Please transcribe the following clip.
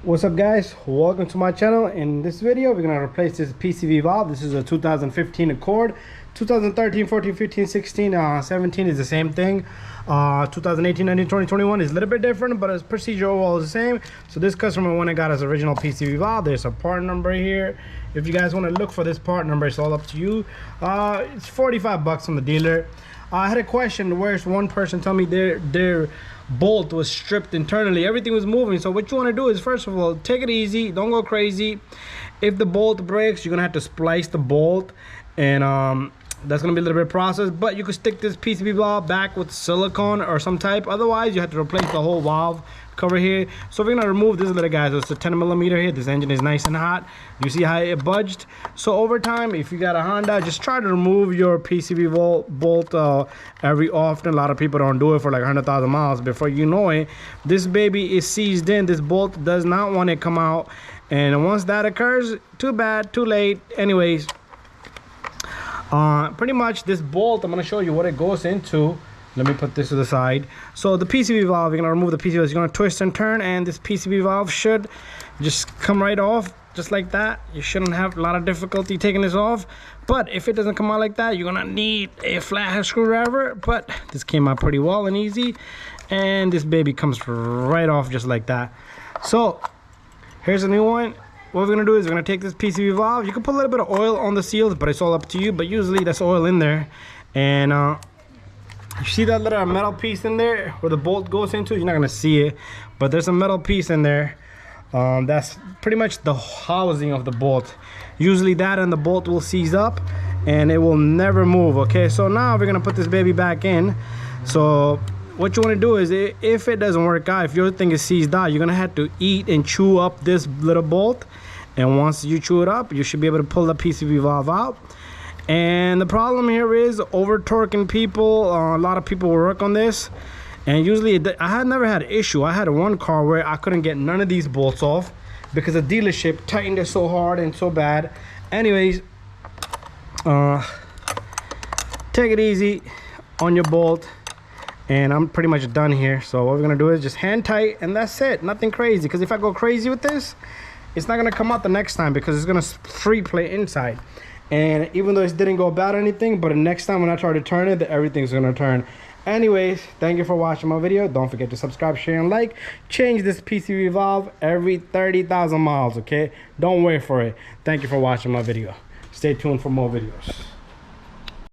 What's up, guys? Welcome to my channel. In this video we're gonna replace this PCV valve. This is a 2015 Accord. 2013, 14, 15, 16, 17 is the same thing. 2018, 19, 20, 21 is a little bit different, but its procedure overall is the same. So this customer went and got his original PCV valve. There's a part number here. If you guys want to look for this part number, it's all up to you. It's 45 bucks from the dealer. I had a question where one person told me their bolt was stripped internally. Everything was moving. So what you want to do is, first of all, take it easy, don't go crazy. If the bolt breaks, you're gonna have to splice the bolt, and that's gonna be a little bit of process, but you could stick this PCV valve back with silicone or some type. Otherwise you have to replace the whole valve cover here. So we're gonna remove this little guy. So it's a 10 millimeter here. This engine is nice and hot. You see how it budged? So over time, if you got a Honda, just try to remove your PCV bolt every often. A lot of people don't do it for like 100,000 miles. Before you know it, this baby is seized in. This bolt does not want to come out, and once that occurs, too bad, too late. Anyways, pretty much this bolt, I'm going to show you what it goes into. Let me put this to the side. So the PCV valve, you're going to remove the PCV valve. You're going to twist and turn, and this PCV valve should just come right off, just like that. You shouldn't have a lot of difficulty taking this off. But if it doesn't come out like that, you're going to need a flathead screwdriver. But this came out pretty well and easy, and this baby comes right off just like that. So here's a new one. What we're gonna do is we're gonna take this PCV valve. You can put a little bit of oil on the seals, but it's all up to you. But usually there's oil in there, and you see that little metal piece in there where the bolt goes into? You're not gonna see it, but there's a metal piece in there. That's pretty much the housing of the bolt. Usually that and the bolt will seize up, and it will never move. Okay, so now we're gonna put this baby back in. So what you want to do is, if it doesn't work out, if your thing is seized out, you're gonna have to eat and chew up this little bolt, and once you chew it up, you should be able to pull the PCV valve out. And the problem here is over torquing people. A lot of people work on this, and usually I had never had an issue. I had one car where I couldn't get none of these bolts off because the dealership tightened it so hard and so bad. Anyways, take it easy on your bolt. And I'm pretty much done here. So what we're gonna do is just hand tight, and that's it. Nothing crazy, because if I go crazy with this, it's not gonna come out the next time, because it's gonna free play inside. And even though it didn't go bad or anything, but the next time when I try to turn it, everything's gonna turn. Anyways, thank you for watching my video. Don't forget to subscribe, share, and like. Change this PCV valve every 30,000 miles, okay? Don't wait for it. Thank you for watching my video. Stay tuned for more videos.